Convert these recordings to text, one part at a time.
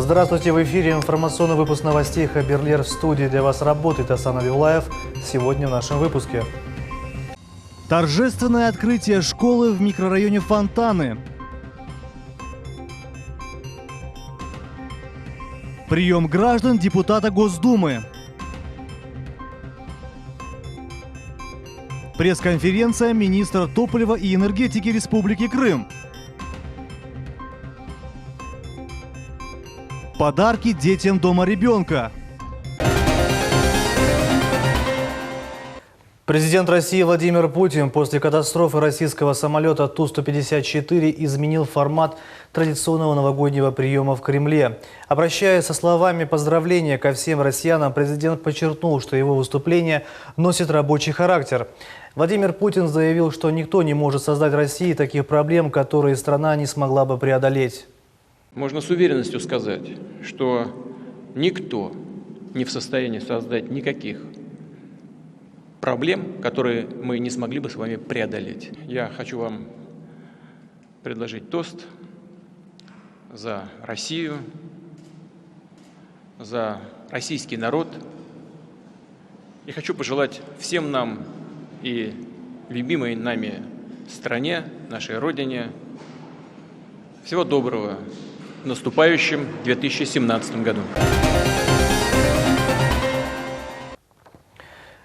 Здравствуйте, в эфире информационный выпуск новостей Хаберлер. В студии для вас работает Асан Абилаев. Сегодня в нашем выпуске. Торжественное открытие школы в микрорайоне Фонтаны. Прием граждан депутата Госдумы. Пресс-конференция министра топлива и энергетики Республики Крым. Подарки детям Дома ребенка. Президент России Владимир Путин после катастрофы российского самолета Ту-154 изменил формат традиционного новогоднего приема в Кремле. Обращаясь со словами поздравления ко всем россиянам, президент подчеркнул, что его выступление носит рабочий характер. Владимир Путин заявил, что никто не может создать России таких проблем, которые страна не смогла бы преодолеть. Можно с уверенностью сказать, что никто не в состоянии создать никаких проблем, которые мы не смогли бы с вами преодолеть. Я хочу вам предложить тост за Россию, за российский народ. И хочу пожелать всем нам и любимой нами стране, нашей Родине всего доброго в наступающем 2017 году.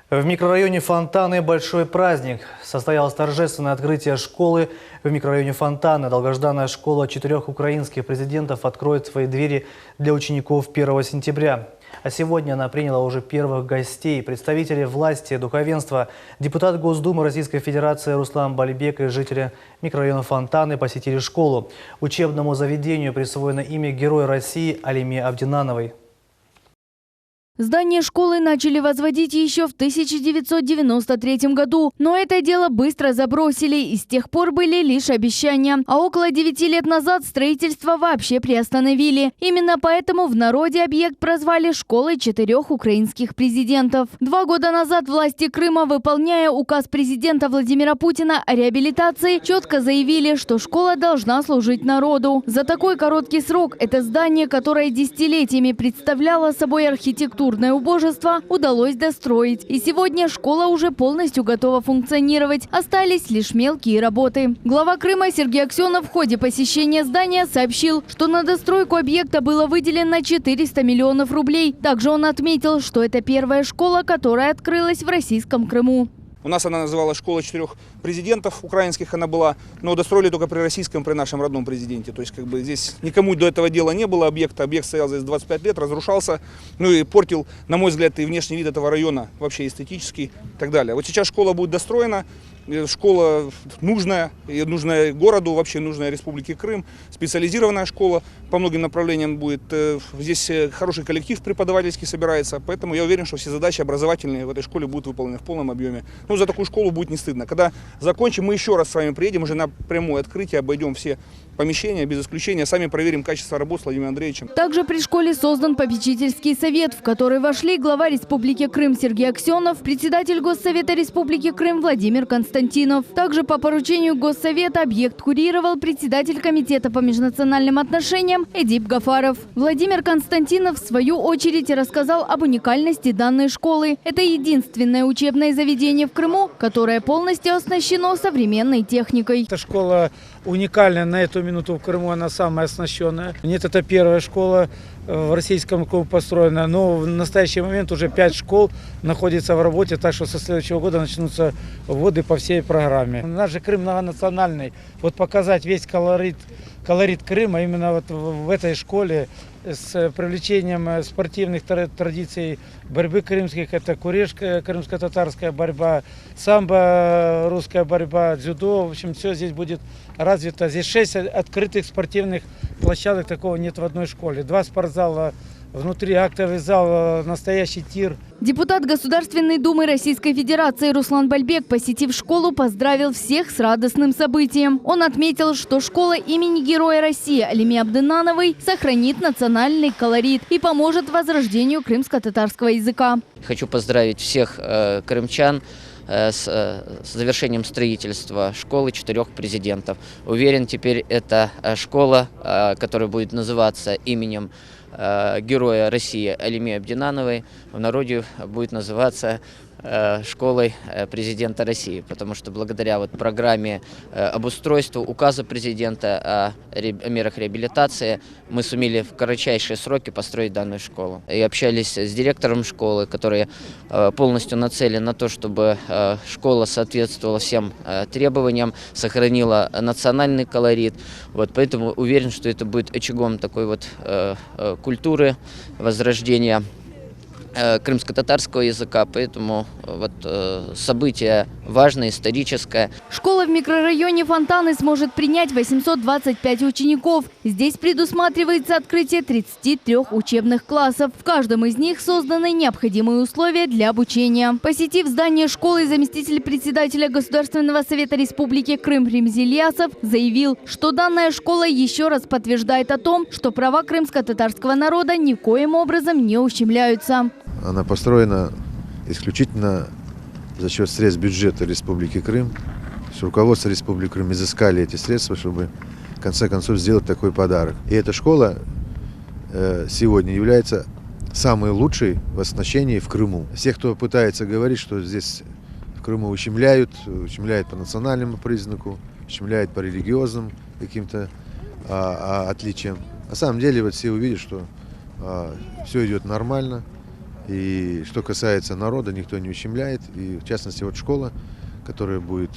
В микрорайоне Фонтаны большой праздник. Состоялось торжественное открытие школы в микрорайоне Фонтаны. Долгожданная школа 4 украинских президентов откроет свои двери для учеников 1 сентября. А сегодня она приняла уже первых гостей. Представители власти, духовенства, депутат Госдумы Российской Федерации Руслан Бальбек и жители микрорайона Фонтаны посетили школу. Учебному заведению присвоено имя Героя России Алиме Абдинановой. Здание школы начали возводить еще в 1993 году, но это дело быстро забросили, и с тех пор были лишь обещания. А около 9 лет назад строительство вообще приостановили. Именно поэтому в народе объект прозвали «Школой 4 украинских президентов». 2 года назад власти Крыма, выполняя указ президента Владимира Путина о реабилитации, четко заявили, что школа должна служить народу. За такой короткий срок это здание, которое десятилетиями представляло собой архитектурное убожество, удалось достроить. И сегодня школа уже полностью готова функционировать. Остались лишь мелкие работы. Глава Крыма Сергей Аксенов в ходе посещения здания сообщил, что на достройку объекта было выделено 400 миллионов рублей. Также он отметил, что это первая школа, которая открылась в российском Крыму. У нас она называлась «Школа 4 президентов украинских» она была, но достроили только при российском, при нашем родном президенте. То есть здесь никому до этого дела не было объекта. Объект стоял здесь 25 лет, разрушался, ну и портил, на мой взгляд, и внешний вид этого района, вообще эстетический и так далее. Вот сейчас школа будет достроена. Школа нужная, и нужная городу, вообще нужная Республике Крым, специализированная школа по многим направлениям будет. Здесь хороший коллектив преподавательский собирается, поэтому я уверен, что все задачи образовательные в этой школе будут выполнены в полном объеме. Ну, за такую школу будет не стыдно. Когда закончим, мы еще раз с вами приедем, уже на прямое открытие, обойдем все помещения, без исключения, сами проверим качество работ с Владимиром Андреевичем. Также при школе создан попечительский совет, в который вошли глава Республики Крым Сергей Аксенов, председатель Госсовета Республики Крым Владимир Константинов. Также по поручению Госсовета объект курировал председатель комитета по межнациональным отношениям Эдип Гафаров. Владимир Константинов в свою очередь рассказал об уникальности данной школы. Это единственное учебное заведение в Крыму, которое полностью оснащено современной техникой. Эта школа уникальная на эту минуту в Крыму, она самая оснащенная. Нет, это первая школа в российском Крыму построена, но в настоящий момент уже 5 школ находятся в работе, так что со следующего года начнутся вводы по всей программе. Наш же Крым многонациональный. Вот показать весь колорит Крыма именно вот в этой школе с привлечением спортивных традиций борьбы крымских. Это курешка, крымско-татарская борьба, самбо, русская борьба, дзюдо. В общем, все здесь будет развито. Здесь 6 открытых спортивных площадок, такого нет в одной школе. 2 спортзала, внутри актовый зал, настоящий тир. Депутат Государственной Думы Российской Федерации Руслан Бальбек, посетив школу, поздравил всех с радостным событием. Он отметил, что школа имени Героя России Алиме Абдинановой сохранит национальный колорит и поможет возрождению крымско-татарского языка. Хочу поздравить всех крымчан с завершением строительства школы 4 президентов. Уверен, теперь эта школа, которая будет называться именем героя России Алимы Абдинановой в народе будет называться школой президента России, потому что благодаря вот программе обустройства, указа президента о мерах реабилитации мы сумели в кратчайшие сроки построить данную школу. И общались с директором школы, который полностью нацелен на то, чтобы школа соответствовала всем требованиям, сохранила национальный колорит. Вот, поэтому уверен, что это будет очагом такой вот культуры возрождения крымско-татарского языка, поэтому вот событие важное, историческое. Школа в микрорайоне Фонтаны сможет принять 825 учеников. Здесь предусматривается открытие 33 учебных классов. В каждом из них созданы необходимые условия для обучения. Посетив здание школы, заместитель председателя Государственного совета Республики Крым Ремзи Ильясов заявил, что данная школа еще раз подтверждает о том, что права крымско-татарского народа никоим образом не ущемляются. Она построена исключительно за счет средств бюджета Республики Крым. Руководство Республики Крым изыскали эти средства, чтобы в конце концов сделать такой подарок. И эта школа сегодня является самой лучшей в оснащении в Крыму. Все, кто пытается говорить, что здесь в Крыму ущемляют по национальному признаку, ущемляют по религиозным каким-то отличиям. На самом деле вот все увидят, что все идет нормально. И что касается народа, никто не ущемляет. И в частности, вот школа, которая будет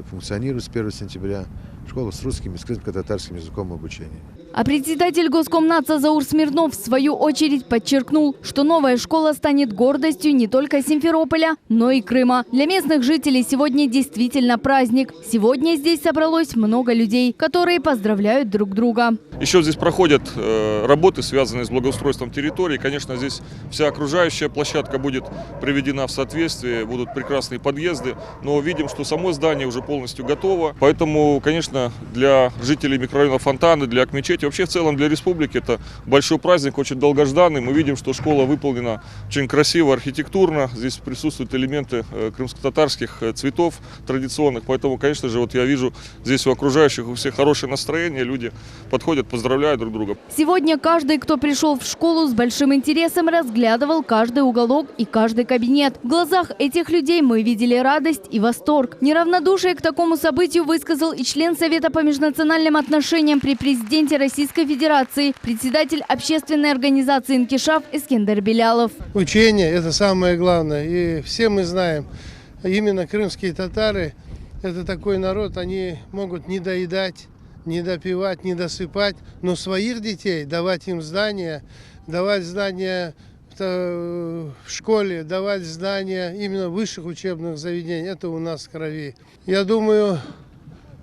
функционировать с 1 сентября, школа с русским и с крымско-татарским языком обучения. А председатель Госкомнадзора Заур Смирнов в свою очередь подчеркнул, что новая школа станет гордостью не только Симферополя, но и Крыма. Для местных жителей сегодня действительно праздник. Сегодня здесь собралось много людей, которые поздравляют друг друга. Еще здесь проходят работы, связанные с благоустройством территории. Конечно, здесь вся окружающая площадка будет приведена в соответствие, будут прекрасные подъезды. Но видим, что само здание уже полностью готово. Поэтому, конечно, для жителей микрорайона Фонтаны, для Акмечети, вообще в целом для республики это большой праздник, очень долгожданный. Мы видим, что школа выполнена очень красиво, архитектурно. Здесь присутствуют элементы крымско-татарских цветов традиционных. Поэтому, конечно же, вот я вижу здесь у окружающих у всех хорошее настроение. Люди подходят, поздравляют друг друга. Сегодня каждый, кто пришел в школу, с большим интересом разглядывал каждый уголок и каждый кабинет. В глазах этих людей мы видели радость и восторг. Неравнодушие к такому событию высказал и член Совета по межнациональным отношениям при президенте Российской Федерации, председатель общественной организации «Инкишаф» Эскендер Белялов. Учение – это самое главное. И все мы знаем, именно крымские татары – это такой народ, они могут не доедать, не допивать, не досыпать, но своих детей давать им здания, давать здания в школе, давать здания именно высших учебных заведений – это у нас в крови. Я думаю,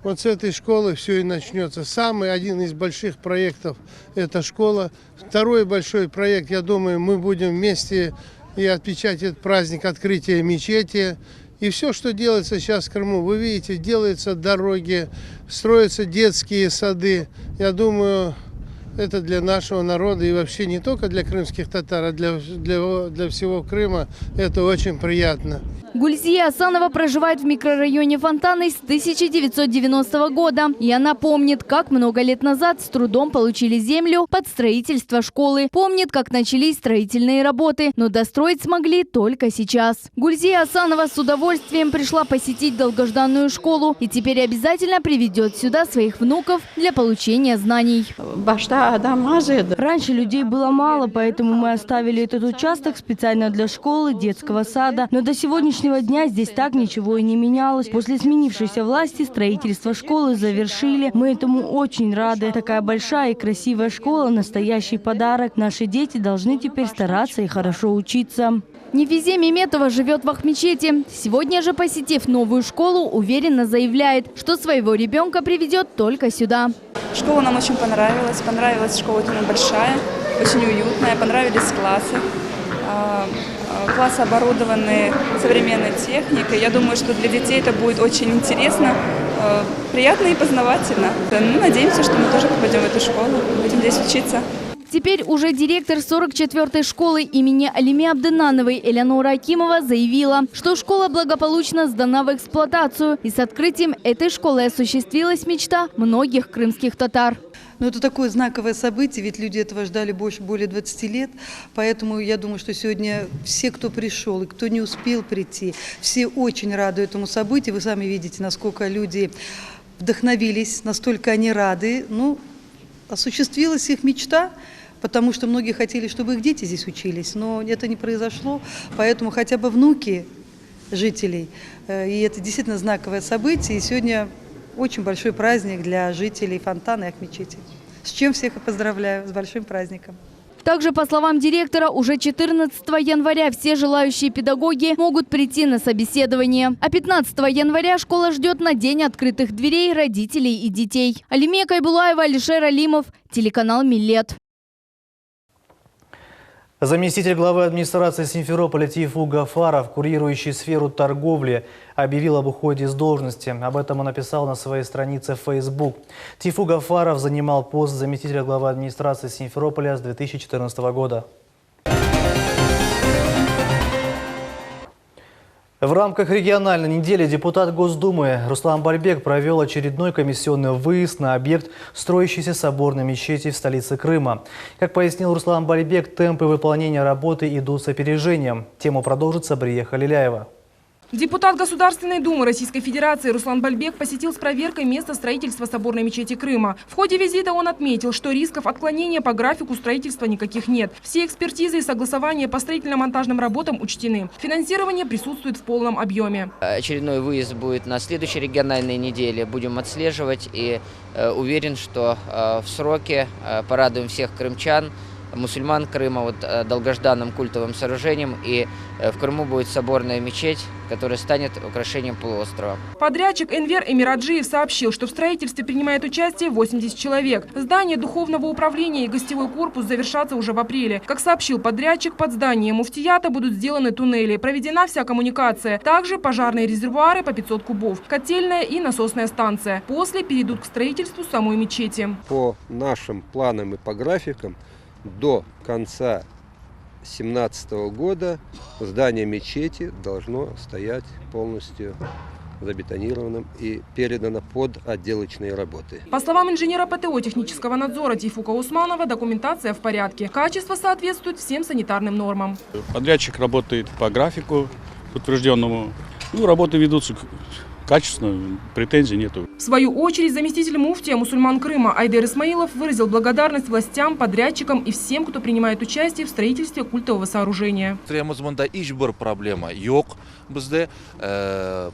вот с этой школы все и начнется. Самый один из больших проектов – это школа. Второй большой проект, я думаю, мы будем вместе и отмечать этот праздник открытия мечети. И все, что делается сейчас в Крыму, вы видите, делаются дороги, строятся детские сады. Я думаю, это для нашего народа и вообще не только для крымских татар, а для всего Крыма это очень приятно. Гульзия Асанова проживает в микрорайоне Фонтаны с 1990 года. И она помнит, как много лет назад с трудом получили землю под строительство школы. Помнит, как начались строительные работы, но достроить смогли только сейчас. Гульзия Асанова с удовольствием пришла посетить долгожданную школу и теперь обязательно приведет сюда своих внуков для получения знаний. Раньше людей было мало, поэтому мы оставили этот участок специально для школы, детского сада. Но до сегодняшнего дня здесь так ничего и не менялось. После сменившейся власти строительство школы завершили. Мы этому очень рады. Такая большая и красивая школа – настоящий подарок. Наши дети должны теперь стараться и хорошо учиться. Нефизе Меметова живет в Ахмечете. Сегодня же, посетив новую школу, уверенно заявляет, что своего ребенка приведет только сюда. Школа нам очень понравилась. Понравилась школа очень большая, очень уютная. Понравились классы. Классы оборудованы современной техникой. Я думаю, что для детей это будет очень интересно, приятно и познавательно. Надеемся, что мы тоже попадем в эту школу, будем здесь учиться. Теперь уже директор 44-й школы имени Алими Абденановой Элеонора Акимова заявила, что школа благополучно сдана в эксплуатацию. И с открытием этой школы осуществилась мечта многих крымских татар. Но это такое знаковое событие, ведь люди этого ждали более 20 лет. Поэтому я думаю, что сегодня все, кто пришел и кто не успел прийти, все очень рады этому событию. Вы сами видите, насколько люди вдохновились, настолько они рады. Ну, осуществилась их мечта, потому что многие хотели, чтобы их дети здесь учились. Но это не произошло, поэтому хотя бы внуки жителей. И это действительно знаковое событие. И сегодня очень большой праздник для жителей Фонтана и Ак-мечети. С чем всех и поздравляю, с большим праздником. Также, по словам директора, уже 14 января все желающие педагоги могут прийти на собеседование. А 15 января школа ждет на день открытых дверей родителей и детей. Алимия Кайбулаева, Алишер Алимов, телеканал «Миллет». Заместитель главы администрации Симферополя Тейфу Гафаров, курирующий сферу торговли, объявил об уходе из должности. Об этом он написал на своей странице в Facebook. Тейфу Гафаров занимал пост заместителя главы администрации Симферополя с 2014 года. В рамках региональной недели депутат Госдумы Руслан Бальбек провел очередной комиссионный выезд на объект строящейся соборной мечети в столице Крыма. Как пояснил Руслан Бальбек, темпы выполнения работы идут с опережением. Тему продолжит Сабрия Халиляева. Депутат Государственной Думы Российской Федерации Руслан Бальбек посетил с проверкой место строительства соборной мечети Крыма. В ходе визита он отметил, что рисков отклонения по графику строительства никаких нет. Все экспертизы и согласования по строительно-монтажным работам учтены. Финансирование присутствует в полном объеме. Очередной выезд будет на следующей региональной неделе. Будем отслеживать и уверен, что в сроки порадуем всех крымчан, мусульман Крыма долгожданным культовым сооружением, и в Крыму будет соборная мечеть, которая станет украшением полуострова. Подрядчик Энвер Эмираджиев сообщил, что в строительстве принимает участие 80 человек. Здание духовного управления и гостевой корпус завершатся уже в апреле. Как сообщил подрядчик, под зданием муфтията будут сделаны туннели, проведена вся коммуникация. Также пожарные резервуары по 500 кубов, котельная и насосная станция. После перейдут к строительству самой мечети. По нашим планам и по графикам, до конца 2017 года здание мечети должно стоять полностью забетонированным и передано под отделочные работы. По словам инженера ПТО технического надзора Тейфука Усманова, документация в порядке. Качество соответствует всем санитарным нормам. Подрядчик работает по графику утвержденному. Работы ведутся качественно, претензий нету. В свою очередь, заместитель муфтия мусульман Крыма Айдер Исмаилов выразил благодарность властям, подрядчикам и всем, кто принимает участие в строительстве культового сооружения. Проблема yok bizde.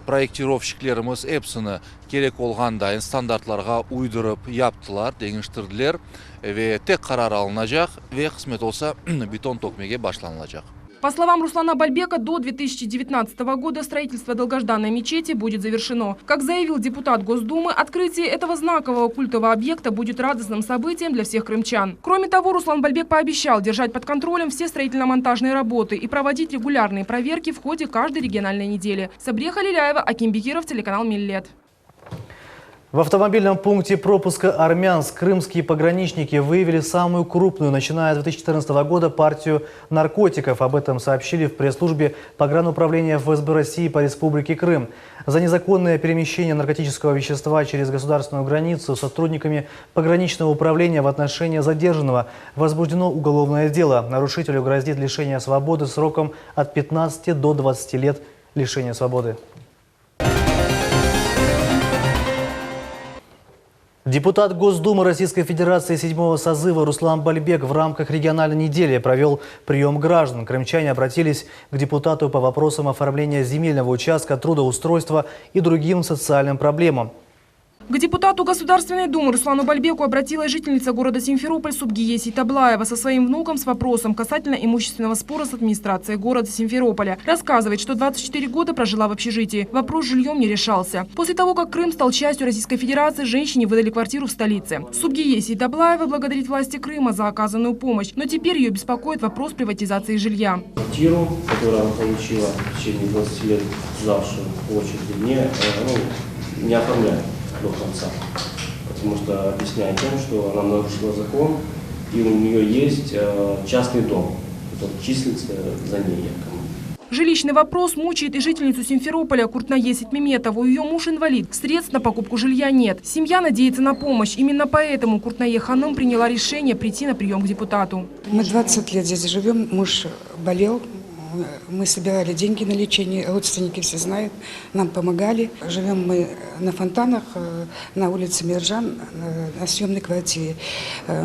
Проектировщиклерimiz hepsini керек olganda стандартларга uydurып yaptılar, değiştirdiler ve tek karar alınacak ve kısmet olsa beton tokmege başlanılacak. По словам Руслана Бальбека, до 2019 года строительство долгожданной мечети будет завершено. Как заявил депутат Госдумы, открытие этого знакового культового объекта будет радостным событием для всех крымчан. Кроме того, Руслан Бальбек пообещал держать под контролем все строительно-монтажные работы и проводить регулярные проверки в ходе каждой региональной недели. Сабрия Халиляева, Аким Бекиров, телеканал «Миллет». В автомобильном пункте пропуска «Армянск» крымские пограничники выявили самую крупную, начиная с 2014 года, партию наркотиков. Об этом сообщили в пресс-службе погрануправления ФСБ России по Республике Крым. За незаконное перемещение наркотического вещества через государственную границу сотрудниками пограничного управления в отношении задержанного возбуждено уголовное дело. Нарушителю грозит лишение свободы сроком от 15 до 20 лет лишения свободы. Депутат Госдумы Российской Федерации 7-го созыва Руслан Бальбек в рамках региональной недели провел прием граждан. Крымчане обратились к депутату по вопросам оформления земельного участка, трудоустройства и другим социальным проблемам. К депутату Государственной Думы Руслану Бальбеку обратилась жительница города Симферополь Субгие Сейтаблаева со своим внуком с вопросом касательно имущественного спора с администрацией города Симферополя. Рассказывает, что 24 года прожила в общежитии. Вопрос с жильем не решался. После того, как Крым стал частью Российской Федерации, женщине выдали квартиру в столице. Субгие Сейтаблаева благодарит власти Крыма за оказанную помощь, но теперь ее беспокоит вопрос приватизации жилья. Квартиру, которую она получила в течение 20 лет, ждавшую в очереди, не оформляют до конца, потому что объясняет тем, что она нарушила закон и у нее есть частный дом, который числится за ней якобы. Жилищный вопрос мучает и жительницу Симферополя Куртнае Сетмеметову. Ее муж инвалид. Средств на покупку жилья нет. Семья надеется на помощь. Именно поэтому Куртнае Ханым приняла решение прийти на прием к депутату. Мы 20 лет здесь живем. Муж болел. Мы собирали деньги на лечение. Родственники все знают. Нам помогали. Живем мы на Фонтанах, на улице Миржан, на съемной квартире.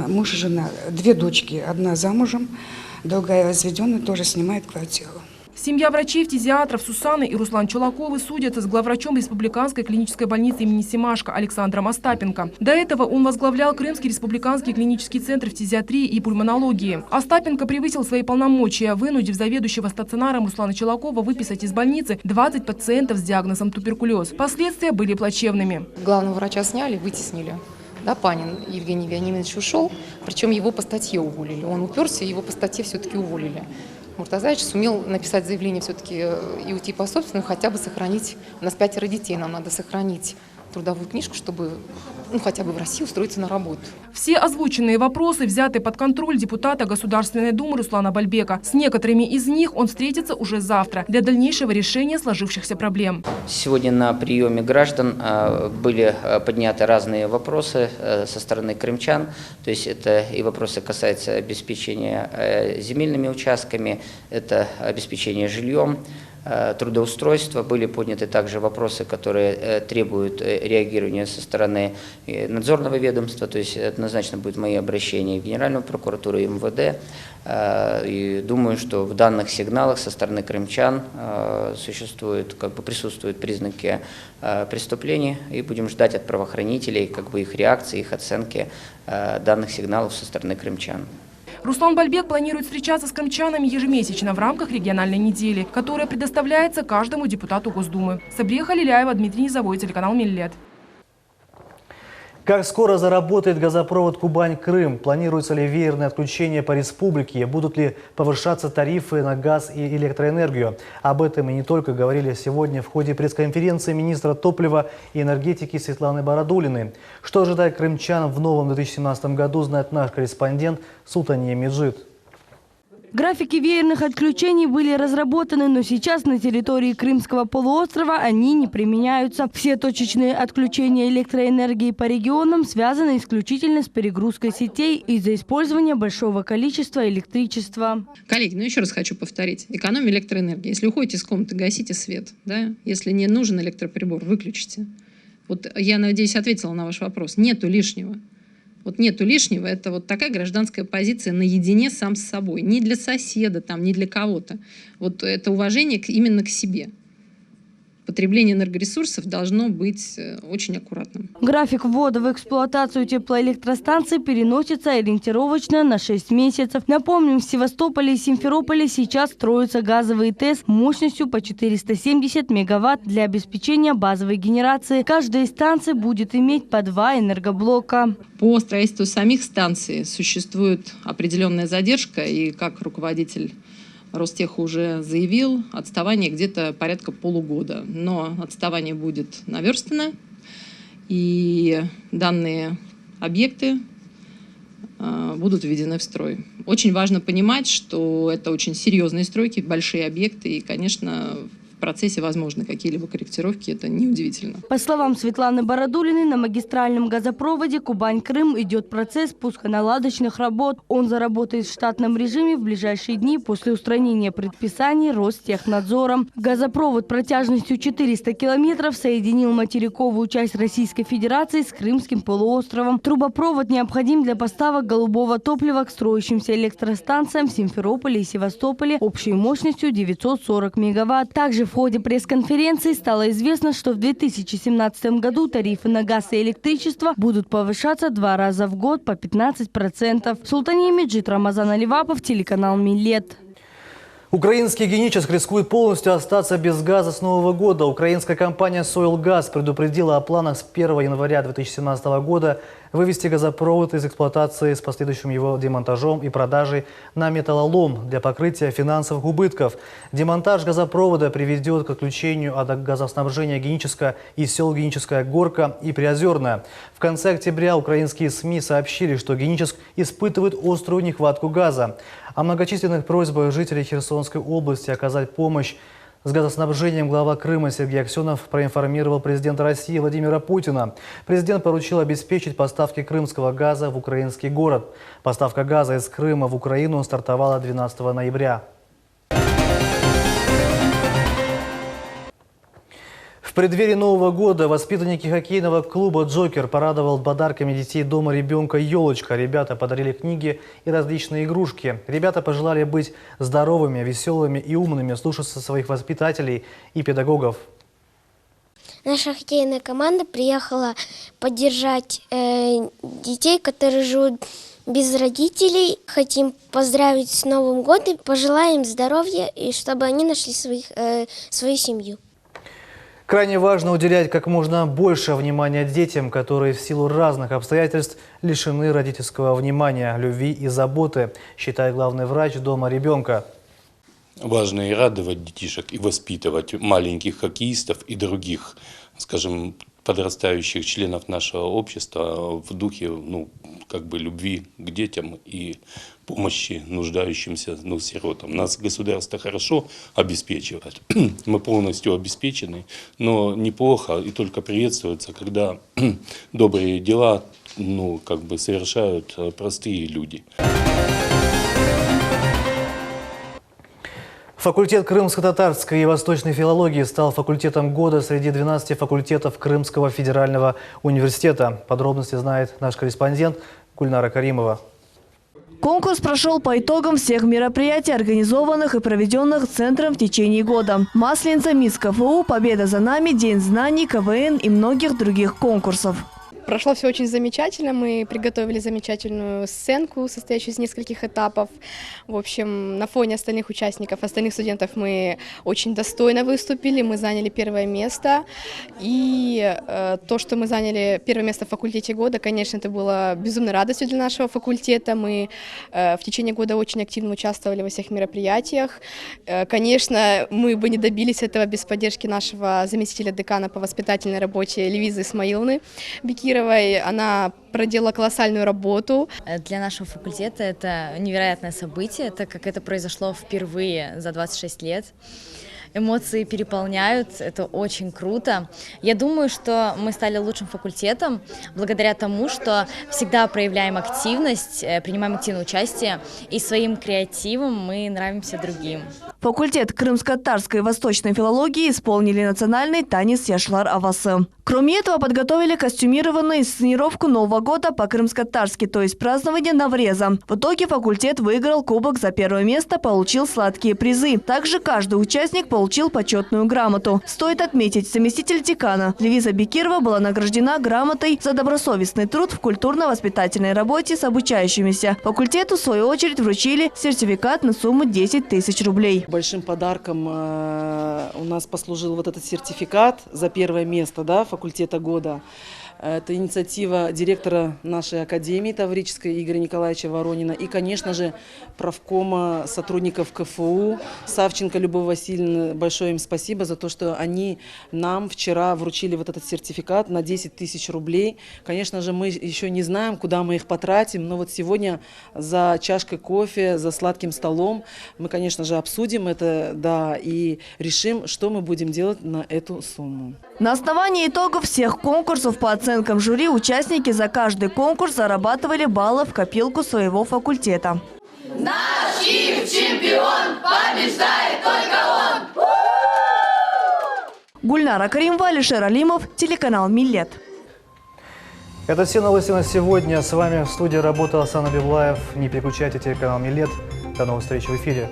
Муж и жена. 2 дочки. Одна замужем, другая разведенная, тоже снимает квартиру. Семья врачей-фтизиатров Сусаны и Руслан Чулаковы судятся с главврачом Республиканской клинической больницы имени Семашко Александром Остапенко. До этого он возглавлял Крымский республиканский клинический центр фтизиатрии и пульмонологии. Остапенко превысил свои полномочия, вынудив заведующего стационаром Руслана Чулакова выписать из больницы 20 пациентов с диагнозом туберкулез. Последствия были плачевными. Главного врача сняли, вытеснили. Да, Панин Евгений Вениаминович ушел, причем его по статье уволили. Он уперся, его по статье все-таки уволили. Муртазаевич сумел написать заявление все-таки и уйти по собственному, хотя бы сохранить. У нас 5 детей, нам надо сохранить трудовую книжку, чтобы хотя бы в России устроиться на работу. Все озвученные вопросы взяты под контроль депутата Государственной Думы Руслана Бальбека. С некоторыми из них он встретится уже завтра для дальнейшего решения сложившихся проблем. Сегодня на приеме граждан были подняты разные вопросы со стороны крымчан. То есть это и вопросы касаются обеспечения земельными участками, это обеспечение жильем, трудоустройства. Были подняты также вопросы, которые требуют реагирования со стороны надзорного ведомства, то есть однозначно будут мои обращения в Генеральную прокуратуру и МВД. И думаю, что в данных сигналах со стороны крымчан присутствуют признаки преступлений, и будем ждать от правоохранителей их реакции, их оценки данных сигналов со стороны крымчан. Руслан Бальбек планирует встречаться с крымчанами ежемесячно в рамках региональной недели, которая предоставляется каждому депутату Госдумы. Сабрия Халиляева, Дмитрий Низовой, телеканал Миллет. Как скоро заработает газопровод Кубань-Крым? Планируется ли веерное отключение по республике? Будут ли повышаться тарифы на газ и электроэнергию? Об этом и не только говорили сегодня в ходе пресс-конференции министра топлива и энергетики Светланы Бородулиной. Что ожидает крымчан в новом 2017 году, знает наш корреспондент Султания Меджид. Графики веерных отключений были разработаны, но сейчас на территории Крымского полуострова они не применяются. Все точечные отключения электроэнергии по регионам связаны исключительно с перегрузкой сетей из-за использования большого количества электричества. Коллеги, еще раз хочу повторить. Экономия электроэнергии. Если уходите из комнаты, гасите свет. Да? Если не нужен электроприбор, выключите. Я надеюсь, ответила на ваш вопрос. Нету лишнего. Нету лишнего, это такая гражданская позиция наедине сам с собой. Не для соседа, не для кого-то. Это уважение именно к себе. Потребление энергоресурсов должно быть очень аккуратным. График ввода в эксплуатацию теплоэлектростанций переносится ориентировочно на 6 месяцев. Напомним, в Севастополе и Симферополе сейчас строятся газовые ТЭС мощностью по 470 мегаватт для обеспечения базовой генерации. Каждая из станций будет иметь по 2 энергоблока. По строительству самих станций существует определенная задержка, и как руководитель Ростеха уже заявил, отставание где-то порядка полугода. Но отставание будет наверстано, и данные объекты будут введены в строй. Очень важно понимать, что это очень серьезные стройки, большие объекты, и, конечно, в процессе возможны какие-либо корректировки, это неудивительно. По словам Светланы Бородулиной, на магистральном газопроводе Кубань-Крым идет процесс пусконаладочных работ. Он заработает в штатном режиме в ближайшие дни после устранения предписаний Ростехнадзором. Газопровод протяжностью 400 километров соединил материковую часть Российской Федерации с Крымским полуостровом. Трубопровод необходим для поставок голубого топлива к строящимся электростанциям в Симферополе и Севастополе общей мощностью 940 мегаватт. Также в ходе пресс-конференции стало известно, что в 2017 году тарифы на газ и электричество будут повышаться 2 раза в год по 15%. Султания Меджид, Рамазан Аливапов, телеканал Миллет. Украинский Геническ рискует полностью остаться без газа с Нового года. Украинская компания «Сойлгаз» предупредила о планах с 1 января 2017 года вывести газопровод из эксплуатации с последующим его демонтажом и продажей на металлолом для покрытия финансовых убытков. Демонтаж газопровода приведет к отключению от газоснабжения Геническа из сел Геническая Горка и Приозерная. В конце октября украинские СМИ сообщили, что Геническ испытывает острую нехватку газа. О многочисленных просьбах жителей Херсонской области оказать помощь с газоснабжением глава Крыма Сергей Аксенов проинформировал президента России Владимира Путина. Президент поручил обеспечить поставки крымского газа в украинский город. Поставка газа из Крыма в Украину стартовала 12 ноября. В преддверии Нового года воспитанники хоккейного клуба «Джокер» порадовал подарками детей дома ребенка «Елочка». Ребята подарили книги и различные игрушки. Ребята пожелали быть здоровыми, веселыми и умными, слушаться своих воспитателей и педагогов. Наша хоккейная команда приехала поддержать детей, которые живут без родителей. Хотим поздравить с Новым годом, пожелаем здоровья и чтобы они нашли свою семью. Крайне важно уделять как можно больше внимания детям, которые в силу разных обстоятельств лишены родительского внимания, любви и заботы, считает главный врач дома ребенка. Важно и радовать детишек, и воспитывать маленьких хоккеистов и других, скажем, подрастающих членов нашего общества в духе, любви к детям и помощи нуждающимся, сиротам. Нас государство хорошо обеспечивает, мы полностью обеспечены, но неплохо и только приветствуется, когда добрые дела, совершают простые люди. Факультет крымско-татарской и восточной филологии стал факультетом года среди 12 факультетов Крымского федерального университета. Подробности знает наш корреспондент Гульнара Каримова. Конкурс прошел по итогам всех мероприятий, организованных и проведенных центром в течение года. Масленица, МИС КФУ, Победа за нами, День знаний, КВН и многих других конкурсов. Прошло все очень замечательно. Мы приготовили замечательную сценку, состоящую из нескольких этапов. В общем, на фоне остальных участников, остальных студентов мы очень достойно выступили. Мы заняли первое место. И то, что мы заняли первое место в факультете года, конечно, это было безумной радостью для нашего факультета. Мы в течение года очень активно участвовали во всех мероприятиях. Конечно, мы бы не добились этого без поддержки нашего заместителя декана по воспитательной работе Левизы Исмаиловны Бекировой. Она проделала колоссальную работу. Для нашего факультета это невероятное событие, так как это произошло впервые за 26 лет. Эмоции переполняют, это очень круто. Я думаю, что мы стали лучшим факультетом благодаря тому, что всегда проявляем активность, принимаем активное участие, и своим креативом мы нравимся другим. Факультет крымско-татарской и восточной филологии исполнили национальный танец Яшлар Авасы. Кроме этого, подготовили костюмированную сценировку Нового года по-крымско-татарски, то есть празднование Навреза. В итоге факультет выиграл кубок за первое место, получил сладкие призы. Также каждый участник получил почетную грамоту. Стоит отметить, заместитель декана Левиза Бекирова была награждена грамотой за добросовестный труд в культурно-воспитательной работе с обучающимися. Факультету, в свою очередь, вручили сертификат на сумму 10 тысяч рублей. Большим подарком у нас послужил вот этот сертификат за первое место факультета года. Это инициатива директора нашей академии Таврической Игоря Николаевича Воронина и, конечно же, правкома сотрудников КФУ Савченко Любовь Васильевна. Большое им спасибо за то, что они нам вчера вручили вот этот сертификат на 10 тысяч рублей. Конечно же, мы еще не знаем, куда мы их потратим, но вот сегодня за чашкой кофе, за сладким столом мы, конечно же, обсудим это, и решим, что мы будем делать на эту сумму. На основании итогов всех конкурсов по оценкам жюри участники за каждый конкурс зарабатывали баллы в копилку своего факультета. Наш чемпион, побеждает только он! Гульнара Каримова, Алишер Алимов, телеканал Миллет. Это все новости на сегодня. С вами в студии работал Асан Абиблаев. Не переключайте телеканал Миллет. До новых встреч в эфире.